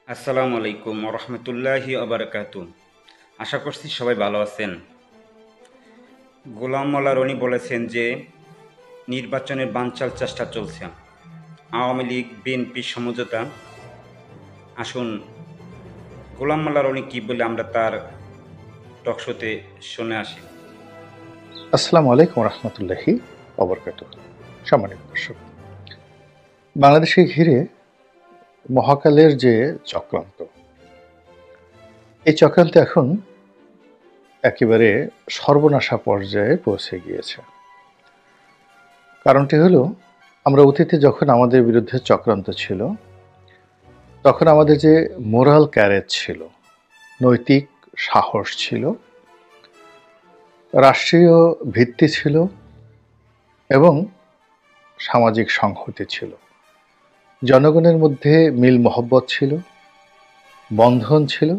আসসালামু আলাইকুম রহমতুল্লাহি আবরকাতু। আশা করছি সবাই ভালো আছেন। গোলাম মোল্লা রনি বলেছেন যে নির্বাচনের বানচাল চেষ্টা চলছে, আওয়ামী লীগ বিএনপি সমঝোতা। আসুন গোলাম মোল্লা রনি কি বলে আমরা তার টকশোতে শুনে আসি। আসসালামু আলাইকুম রহমতুল্লাহি অবরকাতুহ। সম্মানিত দর্শক, বাংলাদেশকে ঘিরে মহাকালের যে চক্রান্ত, এই চক্রান্ত এখন একেবারে সর্বনাশা পর্যায়ে পৌঁছে গিয়েছে। কারণটি হলো, আমরা অতীতে যখন আমাদের বিরুদ্ধে চক্রান্ত ছিল, তখন আমাদের যে মোরাল ক্যারেজ ছিল, নৈতিক সাহস ছিল, রাষ্ট্রীয় ভিত্তি ছিল এবং সামাজিক সংহতি ছিল, জনগণের মধ্যে মিল মহব্বত ছিল, বন্ধন ছিল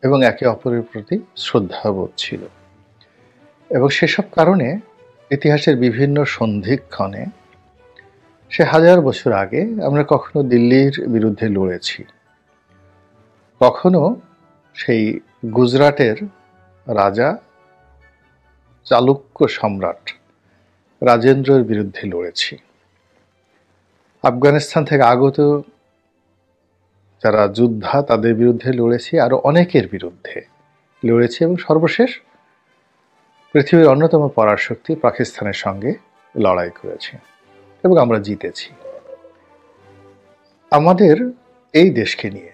এবং একে অপরের প্রতি শ্রদ্ধাবোধ ছিল। এবং সেসব কারণে ইতিহাসের বিভিন্ন সন্ধিক্ষণে, সে হাজার বছর আগে আমরা কখনো দিল্লির বিরুদ্ধে লড়েছি, কখনো সেই গুজরাটের রাজা চালুক্য সম্রাট রাজেন্দ্রের বিরুদ্ধে লড়েছি, আফগানিস্তান থেকে আগত যারা যোদ্ধা তাদের বিরুদ্ধে লড়েছি, আরো অনেকের বিরুদ্ধে লড়েছি এবং সর্বশেষ পৃথিবীর অন্যতম পরাশক্তি পাকিস্তানের সঙ্গে লড়াই করেছি এবং আমরা জিতেছি। আমাদের এই দেশকে নিয়ে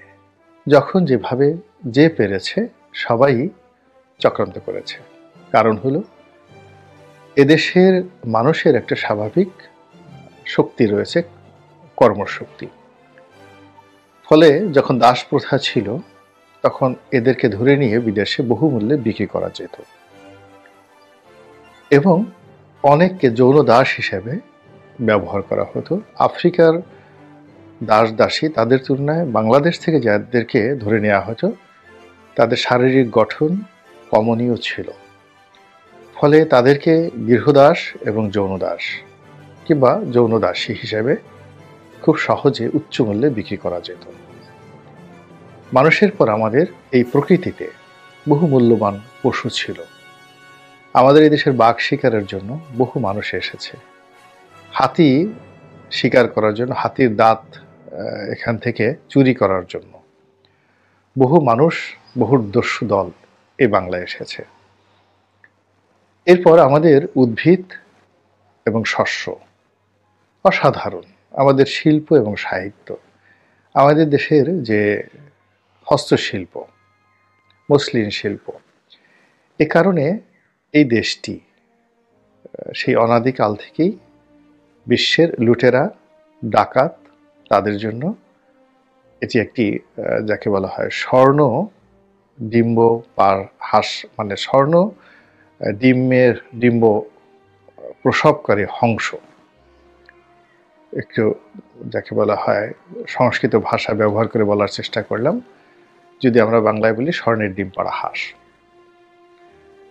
যখন যেভাবে যে পেরেছে সবাই চক্রান্ত করেছে। কারণ হলো, এদেশের মানুষের একটা স্বাভাবিক শক্তি রয়েছে, কর্মশক্তি। ফলে যখন দাস প্রথা ছিল, তখন এদেরকে ধরে নিয়ে বিদেশে বহুমূল্যে বিক্রি করা যেত এবং অনেককে যৌন দাস হিসেবে ব্যবহার করা হতো। আফ্রিকার দাস দাসী তাদের তুলনায় বাংলাদেশ থেকে যাদেরকে ধরে নেওয়া হতো, তাদের শারীরিক গঠন কমনীয় ছিল। ফলে তাদেরকে গৃহদাস এবং যৌনদাস কিংবা যৌনদাসী হিসেবে খুব সহজে উচ্চ মূল্যে বিক্রি করা যেত। মানুষের পর আমাদের এই প্রকৃতিতে বহু মূল্যবান পশু ছিল। আমাদের এই দেশের বাঘ শিকারের জন্য বহু মানুষ এসেছে, হাতি শিকার করার জন্য, হাতির দাঁত এখান থেকে চুরি করার জন্য বহু মানুষ, বহু দস্যু দল এই বাংলায় এসেছে। এরপর আমাদের উদ্ভিদ এবং শস্য অসাধারণ, আমাদের শিল্প এবং সাহিত্য, আমাদের দেশের যে হস্তশিল্প, মসলিন শিল্প, এ কারণে এই দেশটি সেই অনাদিকাল থেকেই বিশ্বের লুটেরা, ডাকাত, তাদের জন্য এটি একটি যাকে বলা হয় স্বর্ণ ডিম্ব পার হাঁস, মানে স্বর্ণ ডিম্ব প্রসবকারী হংস, একটু যাকে বলা হয় সংস্কৃত ভাষা ব্যবহার করে বলার চেষ্টা করলাম, যদি আমরা বাংলায় বলি স্বর্ণের ডিম পাড়া হাঁস।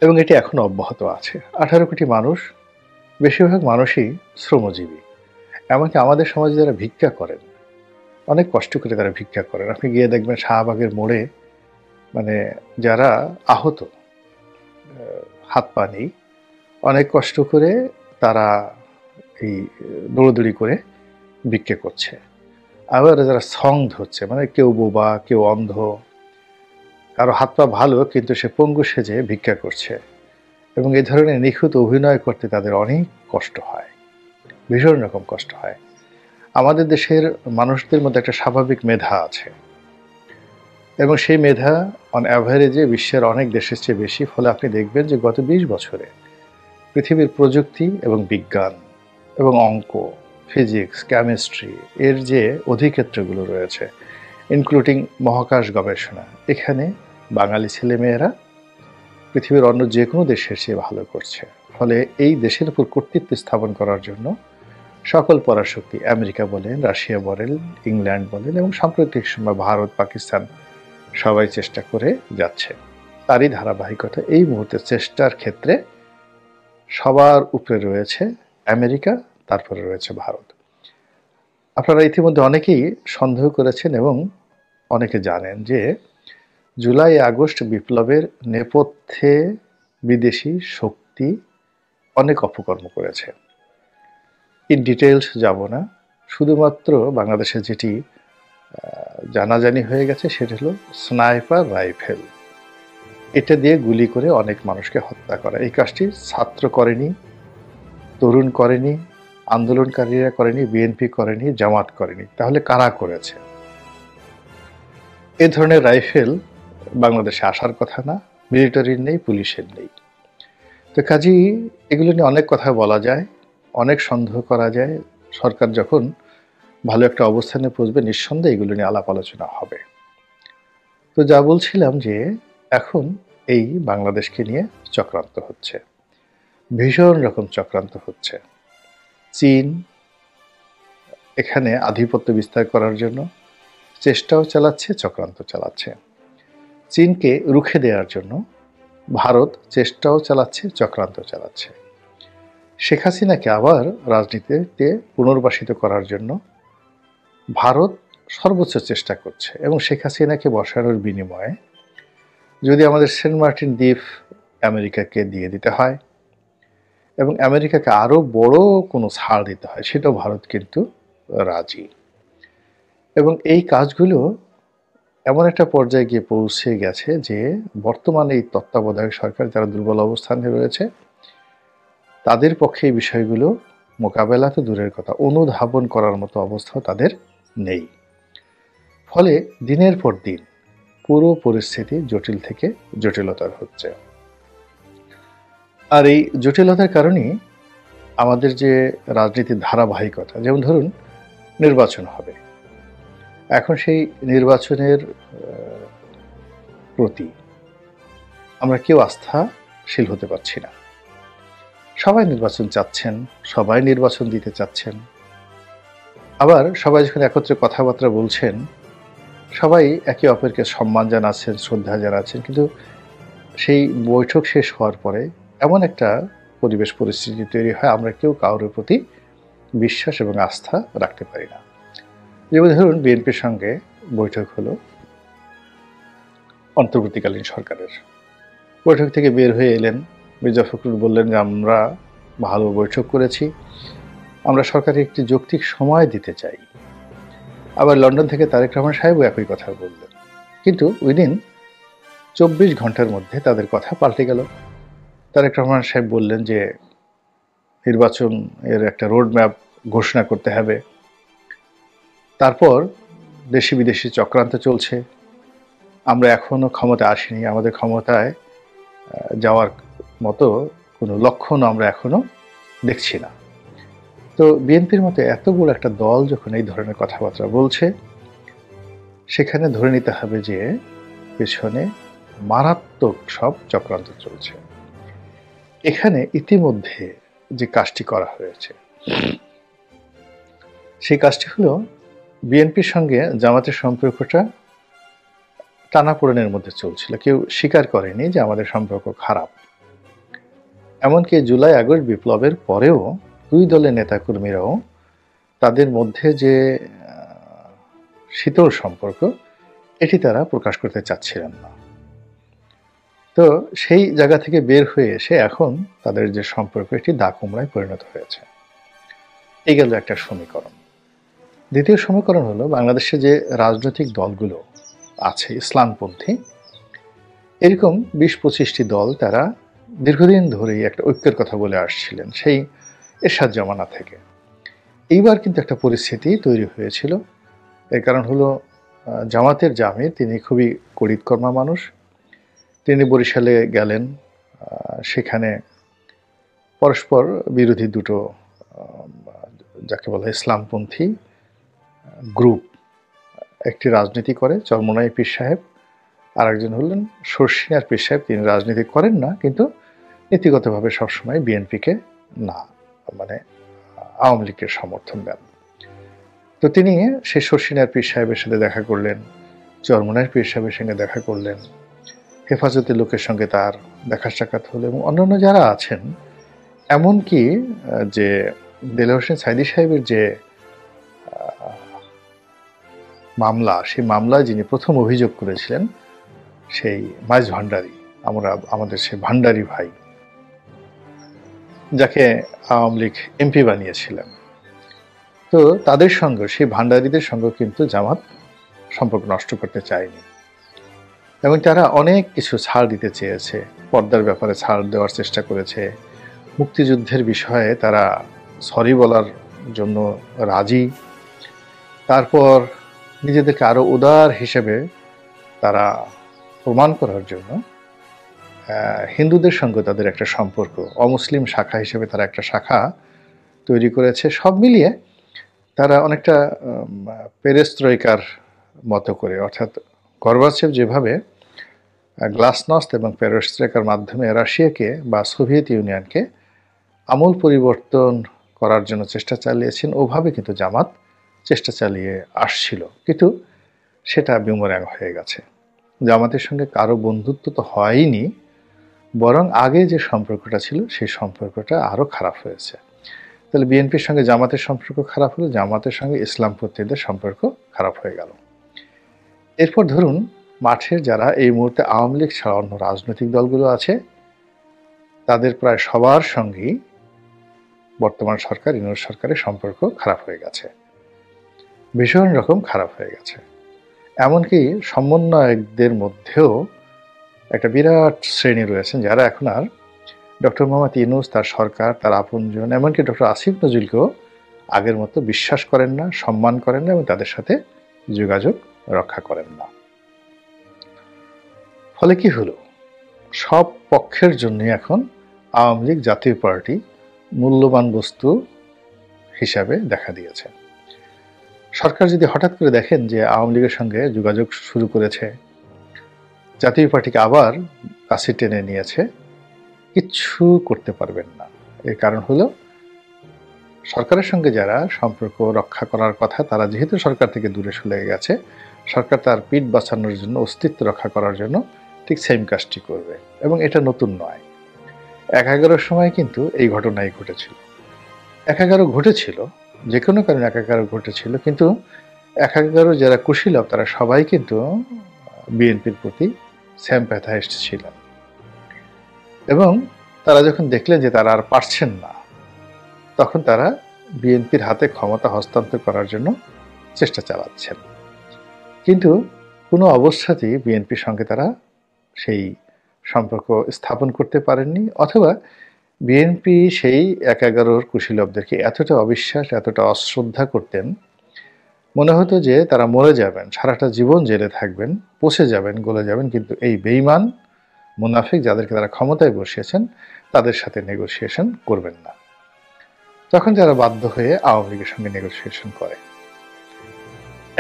এবং এটি এখনো অব্যাহত আছে। 18 কোটি মানুষ, বেশিরভাগ মানুষই শ্রমজীবী। এমনকি আমাদের সমাজে যারা ভিক্ষা করেন, অনেক কষ্ট করে তারা ভিক্ষা করেন। আপনি গিয়ে দেখবেন শাহবাগের মোড়ে, মানে যারা আহত, হাত পা নেই, অনেক কষ্ট করে তারা এই দৌড়দৌড়ি করে ভিক্ষা করছে। আবার যারা সং ধরছে, মানে কেউ বোবা, কেউ অন্ধ, কারো হাত পা ভালো কিন্তু সে পঙ্গু সেজে ভিক্ষা করছে, এবং এই ধরনের নিখুঁত অভিনয় করতে তাদের অনেক কষ্ট হয়, ভীষণ রকম কষ্ট হয়। আমাদের দেশের মানুষদের মধ্যে একটা স্বাভাবিক মেধা আছে এবং সেই মেধা অন অ্যাভারেজে বিশ্বের অনেক দেশের চেয়ে বেশি। ফলে আপনি দেখবেন যে গত 20 বছরে পৃথিবীর প্রযুক্তি এবং বিজ্ঞান এবং অঙ্ক, ফিজিক্স, কেমিস্ট্রি এর যে অধিক্ষেত্রগুলো রয়েছে, ইনক্লুডিং মহাকাশ গবেষণা, এখানে বাঙালি ছেলেমেয়েরা পৃথিবীর অন্য যে কোনো দেশের চেয়ে ভালো করছে। ফলে এই দেশের উপর কর্তৃত্ব স্থাপন করার জন্য সকল পরাশক্তি, আমেরিকা বলেন, রাশিয়া বলেন, ইংল্যান্ড বলেন এবং সাম্প্রতিক সময় ভারত, পাকিস্তান, সবাই চেষ্টা করে যাচ্ছে। তারই ধারাবাহিকতা এই মুহূর্তে চেষ্টার ক্ষেত্রে সবার উপরে রয়েছে আমেরিকা, তারপরে রয়েছে ভারত। আপনারা ইতিমধ্যে অনেকেই সন্দেহ করেছেন এবং অনেকে জানেন যে জুলাই আগস্ট বিপ্লবের নেপথ্যে বিদেশি শক্তি অনেক অপকর্ম করেছে। ইন ডিটেলস যাব না, শুধুমাত্র বাংলাদেশে যেটি জানাজানি হয়ে গেছে সেটা হলো স্নাইপার রাইফেল। এটা দিয়ে গুলি করে অনেক মানুষকে হত্যা করা। এই কাজটি ছাত্র করেনি, তরুণ করেনি, আন্দোলনকারীরা করেনি, বিএনপি করেনি, জামাত করেনি। তাহলে কারা করেছে? এ ধরনের রাইফেল বাংলাদেশে আসার কথা না, মিলিটারির নেই, পুলিশের নেই। তো কাজেই এগুলো নিয়ে অনেক কথা বলা যায়, অনেক সন্দেহ করা যায়। সরকার যখন ভালো একটা অবস্থানে পৌঁছবে নিঃসন্দেহে এগুলো নিয়ে আলাপ আলোচনা হবে। তো যা বলছিলাম যে এখন এই বাংলাদেশকে নিয়ে চক্রান্ত হচ্ছে, ভীষণ রকম চক্রান্ত হচ্ছে। চীন এখানে আধিপত্য বিস্তার করার জন্য চেষ্টাও চালাচ্ছে, চক্রান্ত চালাচ্ছে। চীনকে রুখে দেওয়ার জন্য ভারত চেষ্টাও চালাচ্ছে, চক্রান্ত চালাচ্ছে। শেখ হাসিনাকে আবার রাজনীতিতে পুনর্বাসিত করার জন্য ভারত সর্বোচ্চ চেষ্টা করছে, এবং শেখ হাসিনাকে বসানোর বিনিময়ে যদি আমাদের সেন্ট মার্টিন দ্বীপ আমেরিকাকে দিয়ে দিতে হয় এবং আমেরিকাকে আরও বড় কোনো ছাড় দিতে হয়, সেটাও ভারত কিন্তু রাজি। এবং এই কাজগুলো এমন একটা পর্যায়ে গিয়ে পৌঁছে গেছে যে বর্তমানে এই তত্ত্বাবধায়ক সরকার যারা দুর্বল অবস্থানে রয়েছে তাদের পক্ষে এই বিষয়গুলো মোকাবেলা তো দূরের কথা, অনুধাবন করার মতো অবস্থাও তাদের নেই। ফলে দিনের পর দিন পুরো পরিস্থিতি জটিল থেকে জটিলতর হচ্ছে। আর এই জটিলতার কারণেই আমাদের যে রাজনীতির ধারাবাহিকতা, যেমন ধরুন নির্বাচন হবে, এখন সেই নির্বাচনের প্রতি আমরা কেউ আস্থাশীল হতে পারছি না। সবাই নির্বাচন চাচ্ছেন, সবাই নির্বাচন দিতে চাচ্ছেন। আবার সবাই যখন একত্রে কথাবার্তা বলছেন, সবাই একে অপরকে সম্মান জানাচ্ছেন, শ্রদ্ধা জানাচ্ছেন, কিন্তু সেই বৈঠক শেষ হওয়ার পরে এমন একটা পরিবেশ পরিস্থিতি তৈরি হয় আমরা কেউ কারোর প্রতি বিশ্বাস এবং আস্থা রাখতে পারি না। যেমন ধরুন বিএনপির সঙ্গে বৈঠক হলো অন্তর্বর্তীকালীন সরকারের, বৈঠক থেকে বের হয়ে এলেন মির্জা ফখরুল, বললেন যে আমরা ভালো বৈঠক করেছি, আমরা সরকারকে একটি যৌক্তিক সময় দিতে চাই। আবার লন্ডন থেকে তারেক রহমান সাহেবও একই কথা বললেন, কিন্তু উইদিন 24 ঘন্টার মধ্যে তাদের কথা পাল্টে গেল। তারেক রহমান সাহেব বললেন যে নির্বাচন এর একটা রোড ম্যাপ ঘোষণা করতে হবে। তারপর দেশি বিদেশি চক্রান্ত চলছে, আমরা এখনো ক্ষমতা আসিনি, আমাদের ক্ষমতায় যাওয়ার মতো কোনো লক্ষণ আমরা এখনো দেখছি না। তো বিএনপির মতো এত বড় একটা দল যখন এই ধরনের কথাবার্তা বলছে, সেখানে ধরে নিতে হবে যে পেছনে মারাত্মক সব চক্রান্ত চলছে। এখানে ইতিমধ্যে যে কাজটি করা হয়েছে সেই কাজটি হলো বিএনপির সঙ্গে জামাতের সম্পর্কটা টানাপোড়েনের মধ্যে চলছিল, কেউ স্বীকার করেনি যে আমাদের সম্পর্ক খারাপ। এমনকি জুলাই আগস্ট বিপ্লবের পরেও দুই দলের নেতাকর্মীরাও তাদের মধ্যে যে শীতল সম্পর্ক এটি তারা প্রকাশ করতে চাচ্ছিলেন না। তো সেই জায়গা থেকে বের হয়ে এসে এখন তাদের যে সম্পর্ক এটি দা কুমড়ায় পরিণত হয়েছে। এই গেল একটা সমীকরণ। দ্বিতীয় সমীকরণ হলো বাংলাদেশে যে রাজনৈতিক দলগুলো আছে ইসলামপন্থী, এরকম 20-25টি দল তারা দীর্ঘদিন ধরেই একটা ঐক্যের কথা বলে আসছিলেন, সেই এরশাদ জমানা থেকে। এইবার কিন্তু একটা পরিস্থিতি তৈরি হয়েছিল। এর কারণ হলো জামাতের জামির, তিনি খুবই করিতকর্মা মানুষ, তিনি বরিশালে গেলেন, সেখানে পরস্পর বিরোধী দুটো যাকে বলা হয় ইসলামপন্থী গ্রুপ, একটি রাজনীতি করে চরমোনাই পীর সাহেব, আর একজন হলেন শর্ষিনার পীর সাহেব, তিনি রাজনীতি করেন না কিন্তু নীতিগতভাবে সবসময় বিএনপিকে না মানে আওয়ামী লীগের সমর্থন দেন। তো তিনি সেই শর্ষিনার পীর সাহেবের সাথে দেখা করলেন, চরমোনাই পীর সাহেবের সঙ্গে দেখা করলেন, হেফাজতের লোকের সঙ্গে তার দেখা সাক্ষাৎ হলো, এবং অন্যান্য যারা আছেন, এমনকি যে দেলোয়ার হোসেন সাইদী সাহেবের যে মামলা, সেই মামলায় যিনি প্রথম অভিযোগ করেছিলেন সেই মাইজ ভান্ডারী, আমাদের সেই ভান্ডারী ভাই, যাকে আওয়ামী লীগ এমপি বানিয়েছিলেন। তো তাদের সঙ্গে, সেই ভান্ডারীদের সঙ্গে কিন্তু জামাত সম্পর্ক নষ্ট করতে চায়নি এবং তারা অনেক কিছু ছাড় দিতে চেয়েছে। পর্দার ব্যাপারে ছাড় দেওয়ার চেষ্টা করেছে, মুক্তিযুদ্ধের বিষয়ে তারা সরি বলার জন্য রাজি, তারপর নিজেদেরকে আরো উদার হিসেবে তারা প্রমাণ করার জন্য হিন্দুদের সঙ্গে তাদের একটা সম্পর্ক, অমুসলিম শাখা হিসেবে তারা একটা শাখা তৈরি করেছে। সব মিলিয়ে তারা অনেকটা পেরেস্ত্রয়িকার মতো করে, অর্থাৎ গর্বাচেভ যেভাবে গ্লাসনস্ট এবং পেরেস্ত্রয়িকার মাধ্যমে রাশিয়াকে বা সোভিয়েত ইউনিয়নকে আমূল পরিবর্তন করার জন্য চেষ্টা চালিয়েছেন, ওভাবে কিন্তু জামাত চেষ্টা চালিয়ে আসছিল, কিন্তু সেটা বিমোরাং হয়ে গেছে। জামাতের সঙ্গে কারো বন্ধুত্ব তো হয়নি, বরং আগে যে সম্পর্কটা ছিল সেই সম্পর্কটা আরো খারাপ হয়েছে। তাহলে বিএনপির সঙ্গে জামাতের সম্পর্ক খারাপ হলো, জামাতের সঙ্গে ইসলামপন্থীদের সম্পর্ক খারাপ হয়ে গেল। এরপর ধরুন মাঠের যারা এই মুহূর্তে আওয়ামী লীগ ছাড়া অন্য রাজনৈতিক দলগুলো আছে, তাদের প্রায় সবার সঙ্গেই বর্তমান সরকার, ইউনিট সরকারের সম্পর্ক খারাপ হয়ে গেছে, ভীষণ রকম খারাপ হয়ে গেছে। এমনকি সমন্বয়কদের মধ্যেও একটা বিরাট শ্রেণী রয়েছেন যারা এখন আর ডক্টর মোহাম্মদ ইউনূস, তার সরকার, তার আপনজন, এমনকি ডক্টর আসিফ নজরুলকেও আগের মতো বিশ্বাস করেন না, সম্মান করেন না এবং তাদের সাথে যোগাযোগ রক্ষা করেন না। ফলে কি হলো, সব পক্ষের জন্য এখন আওয়ামী লীগ জাতীয় পার্টি মূল্যবান বস্তু হিসাবে দেখা দিয়েছে। সরকার যদি হঠাৎ করে দেখেন যে আওয়ামী লীগের সঙ্গে যোগাযোগ শুরু করেছে, জাতীয় পার্টিকে আবার কাছে টেনে নিয়েছে, কিচ্ছু করতে পারবেন না। এর কারণ হলো সরকারের সঙ্গে যারা সম্পর্ক রক্ষা করার কথা, তারা যেহেতু সরকার থেকে দূরে সরে গেছে, সরকার তার পিঠ বাঁচানোর জন্য, অস্তিত্ব রক্ষা করার জন্য ঠিক সেম কাজটি করবে। এবং এটা নতুন নয়, ১/১১ সময় কিন্তু এই ঘটনাই ঘটেছিল। ১/১১ ঘটেছিল, যে কোনো কারণে ১/১১ ঘটেছিল, কিন্তু ১/১১ যারা কুশীলব তারা সবাই কিন্তু বিএনপির প্রতি স্যাম্প্যাথাইজড ছিলেন এবং তারা যখন দেখলেন যে তারা আর পারছেন না, তখন তারা বিএনপির হাতে ক্ষমতা হস্তান্তর করার জন্য চেষ্টা চালাচ্ছেন। কিন্তু কোনো অবস্থাতেই বিএনপির সঙ্গে তারা সেই সম্পর্ক স্থাপন করতে পারেননি, অথবা বিএনপি সেই ১/১১ কুশীলবদেরকে এতটা অবিশ্বাস, এতটা অশ্রদ্ধা করতেন, মনে হতো যে তারা মরে যাবেন, সারাটা জীবন জেলে থাকবেন, পচে যাবেন, গলে যাবেন, কিন্তু এই বেঈমান মুনাফিক যাদেরকে তারা ক্ষমতায় বসিয়েছেন তাদের সাথে নেগোসিয়েশন করবেন না। তখন তারা বাধ্য হয়ে আওয়ামী লীগের সঙ্গে নেগোসিয়েশন করে।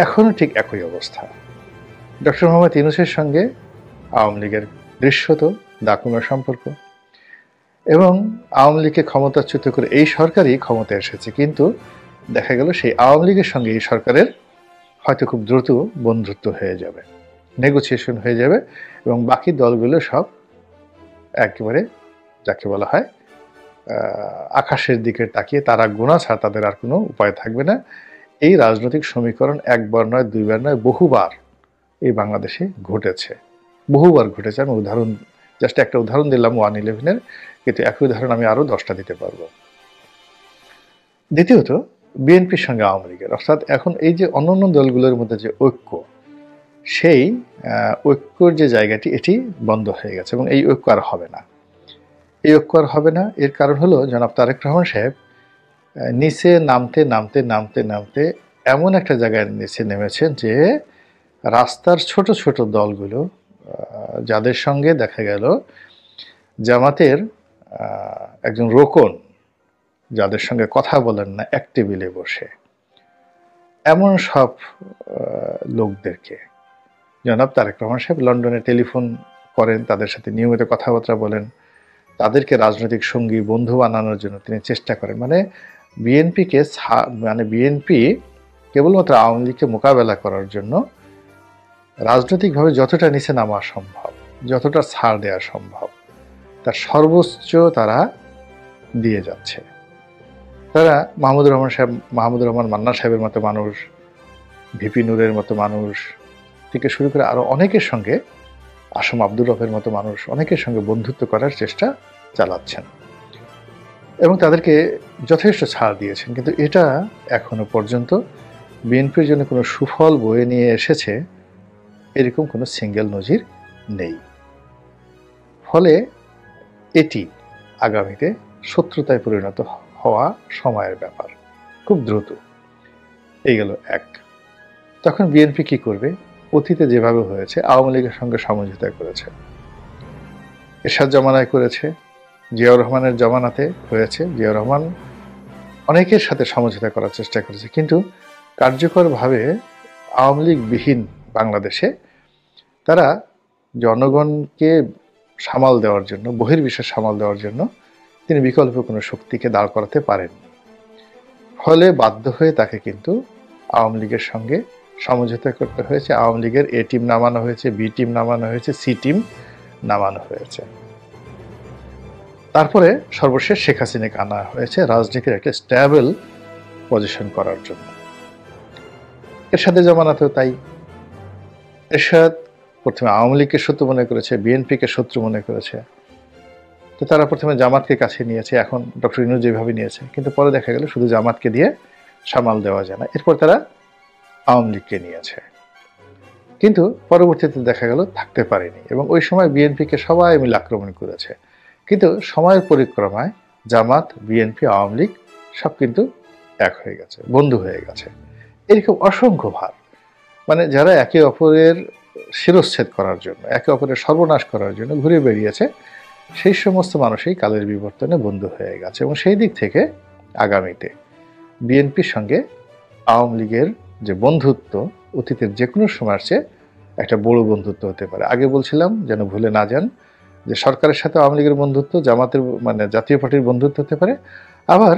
এখনো ঠিক একই অবস্থা। ডক্টর মোহাম্মদ ইউনূসের সঙ্গে আওয়ামী লীগের দৃশ্যত দাকুমা সম্পর্ক, এবং আওয়ামী লীগকে ক্ষমতাচ্যুত করে এই সরকারই ক্ষমতায় এসেছে, কিন্তু দেখা গেল সেই আওয়ামী লীগের সঙ্গে এই সরকারের হয়তো খুব দ্রুত বন্ধুত্ব হয়ে যাবে, নেগোসিয়েশন হয়ে যাবে, এবং বাকি দলগুলো সব একেবারে যাকে বলা হয় আকাশের দিকে তাকিয়ে তারা গোনা ছাড়া তাদের আর কোনো উপায় থাকবে না। এই রাজনৈতিক সমীকরণ একবার নয়, দুইবার নয়, বহুবার এই বাংলাদেশে ঘটেছে, বহুবার ঘটেছে। আমি জাস্ট একটা উদাহরণ দিলাম 1/11-এর, কিন্তু একই উদাহরণ আমি আরো 10টা দিতে পারবো। দ্বিতীয়ত, বিএনপির সঙ্গে আওয়ামী লীগের, অর্থাৎ এখন এই যে অন্যান্য দলগুলোর মধ্যে যে ঐক্য, সেই ঐক্যর যে জায়গাটি, এটি বন্ধ হয়ে গেছে এবং এই ঐক্য আর হবে না। এই ঐক্য আর হবে না, এর কারণ হলো জনাব তারেক রহমান সাহেব নিচে নামতে নামতে নামতে নামতে এমন একটা জায়গায় নিচে নেমেছেন যে রাস্তার ছোট ছোট দলগুলো, যাদের সঙ্গে দেখা গেল জামাতের একজন রোকন, যাদের সঙ্গে কথা বলেন না এক টেবিলে বসে, এমন সব লোকদেরকে জনাব তারেক রহমান সাহেব লন্ডনে টেলিফোন করেন, তাদের সাথে নিয়মিত কথাবার্তা বলেন, তাদেরকে রাজনৈতিক সঙ্গী, বন্ধু বানানোর জন্য তিনি চেষ্টা করেন। মানে বিএনপি কেবলমাত্র আওয়ামী লীগকে মোকাবেলা করার জন্য রাজনৈতিকভাবে যতটা নিচে নামা সম্ভব, যতটা ছাড় দেওয়া সম্ভব, তার সর্বোচ্চ তারা দিয়ে যাচ্ছে। তারা মাহমুদুর রহমান মান্না সাহেবের মতো মানুষ, ভিপি নূরের মতো মানুষ থেকে শুরু করে আরো অনেকের সঙ্গে, আসম আব্দুর রফের মতো মানুষ অনেকের সঙ্গে বন্ধুত্ব করার চেষ্টা চালাচ্ছেন এবং তাদেরকে যথেষ্ট ছাড় দিয়েছেন, কিন্তু এটা এখনো পর্যন্ত বিএনপির জন্য কোনো সুফল বয়ে নিয়ে এসেছে এরকম কোনো সিঙ্গেল নজির নেই। ফলে এটি আগামীতে শত্রুতায় পরিণত হওয়া সময়ের ব্যাপার, খুব দ্রুত। এই গেল এক। তখন বিএনপি কি করবে? অতীতে যেভাবে হয়েছে, আওয়ামী লীগের সঙ্গে সমঝোতা করেছে, এরশাদ জমানায় করেছে, জিয়াউর রহমানের জমানাতে হয়েছে। জিয়াউর রহমান অনেকের সাথে সমঝোতা করার চেষ্টা করেছে, কিন্তু কার্যকরভাবে আওয়ামী লীগবিহীন বাংলাদেশে তারা জনগণকে সামাল দেওয়ার জন্য, বহির্বিশ্বের সামাল দেওয়ার জন্য তিনি বিকল্প কোনো শক্তিকে দাঁড় করাতে পারেন। ফলে বাধ্য হয়ে তাকে কিন্তু আওয়ামী লীগের সঙ্গে সমঝোতা করতে হয়েছে। আওয়ামী লীগের এ টিম নামানো হয়েছে, বি টিম নামানো হয়েছে, সি টিম নামানো হয়েছে। তারপরে সর্বশেষ শেখ হাসিনাকে আনা হয়েছে রাজনীতির একটা স্ট্যাবল পজিশন করার জন্য। এরশাদের জমানাতেও তাই। এরশাদ প্রথমে আওয়ামী লীগকে শত্রু মনে করেছে, বিএনপিকে শত্রু মনে করেছে, তো তারা প্রথমে জামাতকে কাছে নিয়েছে, এখন ডক্টর ইউনূস যেভাবে নিয়েছে, কিন্তু পরে দেখা গেল শুধু জামাতকে দিয়ে সামাল দেওয়া যায় না। এরপর তারা আওয়ামী লীগকে নিয়েছে, কিন্তু পরবর্তীতে দেখা গেল থাকতে পারেনি, এবং ওই সময় বিএনপিকে সবাই মিলে আক্রমণ করেছে। কিন্তু সময়ের পরিক্রমায় জামাত, বিএনপি, আওয়ামী লীগ সব কিন্তু এক হয়ে গেছে, বন্ধু হয়ে গেছে। এরকম অসংখ্য ভার, মানে যারা একে অপরের শিরচ্ছেদ করার জন্য, একে অপরের সর্বনাশ করার জন্য ঘুরে বেরিয়েছে, সেই সমস্ত মানুষই কালের বিবর্তনে বন্ধু হয়ে গেছে। এবং সেই দিক থেকে আগামীতে বিএনপির সঙ্গে আওয়ামী লীগের যে বন্ধুত্ব, অতীতের যে কোনো সময়ের চেয়ে একটা বড় বন্ধুত্ব হতে পারে। আগে বলছিলাম, যেন ভুলে না যান, যে সরকারের সাথে আওয়ামী লীগের বন্ধুত্ব, জামাতের মানে জাতীয় পার্টির বন্ধুত্ব হতে পারে, আবার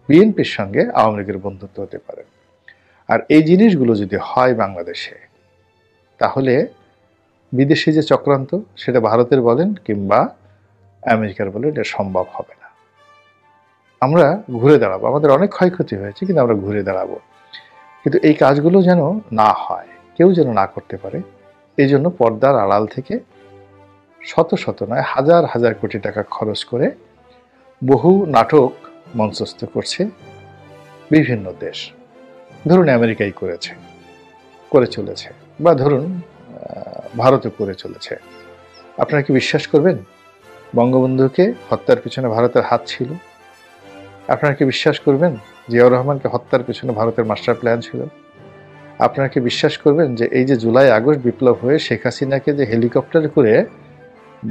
বিএনপির সঙ্গে আওয়ামী লীগের বন্ধুত্ব হতে পারে। আর এই জিনিসগুলো যদি হয় বাংলাদেশে, তাহলে বিদেশি যে চক্রান্ত, সেটা ভারতের বলেন কিংবা আমেরিকার বলেন, এটা সম্ভব হবে না। আমরা ঘুরে দাঁড়াবো, আমাদের অনেক ক্ষয়ক্ষতি হয়েছে, কিন্তু আমরা ঘুরে দাঁড়াবো। কিন্তু এই কাজগুলো যেন না হয়, কেউ যেন না করতে পারে, এই জন্য পর্দার আড়াল থেকে শত শত নয়, হাজার হাজার কোটি টাকা খরচ করে বহু নাটক মঞ্চস্থ করছে বিভিন্ন দেশ। ধরুন আমেরিকাই করে চলেছে, বা ধরুন ভারতও করে চলেছে। আপনারা কি বিশ্বাস করবেন বঙ্গবন্ধুকে হত্যার পিছনে ভারতের হাত ছিল? আপনারা কি বিশ্বাস করবেন জিয়াউর রহমানকে হত্যার পিছনে ভারতের মাস্টার প্ল্যান ছিল? আপনারা কি বিশ্বাস করবেন যে এই যে জুলাই আগস্ট বিপ্লব হয়ে শেখ হাসিনাকে যে হেলিকপ্টারে করে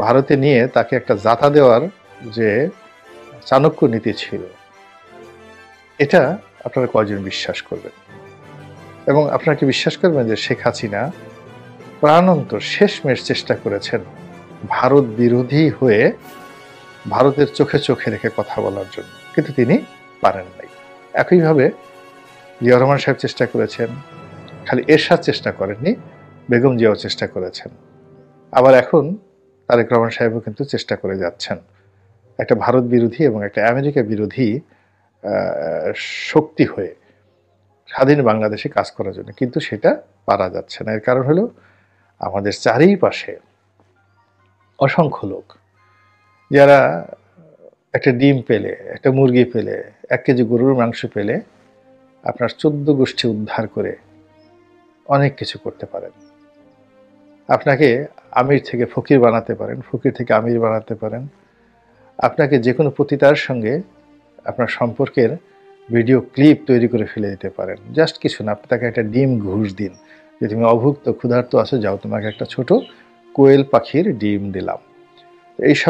ভারতে নিয়ে তাকে একটা যাতা দেওয়ার যে চাণক্য নীতি ছিল, এটা আপনারা কয়জন বিশ্বাস করবেন? এবং আপনারা কি বিশ্বাস করবেন যে শেখ হাসিনা প্রাণান্তর শেষমেশ চেষ্টা করেছেন ভারত বিরোধী হয়ে ভারতের চোখে চোখে রেখে কথা বলার জন্য, কিন্তু তিনি পারেন নাই। একইভাবে জিয়াউর রহমান সাহেব চেষ্টা করেছেন, খালি এরশাদ চেষ্টা করেননি, বেগম জিয়াও চেষ্টা করেছেন। আবার এখন তারেক রহমান সাহেবও কিন্তু চেষ্টা করে যাচ্ছেন একটা ভারত বিরোধী এবং একটা আমেরিকা বিরোধী শক্তি হয়ে স্বাধীন বাংলাদেশে কাজ করার জন্য, কিন্তু সেটা পারা যাচ্ছে না। এর কারণ হলো আমাদের চারিপাশে অসংখ্য লোক, যারা একটা ডিম পেলে, একটা মুরগি পেলে, 1 কেজি গরুর মাংস পেলে আপনার 14 গোষ্ঠী উদ্ধার করে অনেক কিছু করতে পারেন। আপনাকে আমির থেকে ফকির বানাতে পারেন, ফকির থেকে আমির বানাতে পারেন। আপনাকে যে কোনো পতিতার সঙ্গে আপনার সম্পর্কের ভিডিও ক্লিপ তৈরি করে ফেলে দিতে পারেন। জাস্ট কিছু না, আপনি তাকে একটা ডিম ঘুষ দিন যে তুমি অভুক্ত ক্ষুধার্ত আছো, যাও তোমাকে একটা ছোট কোয়েল পাখির ডিম দিলাম। এইসব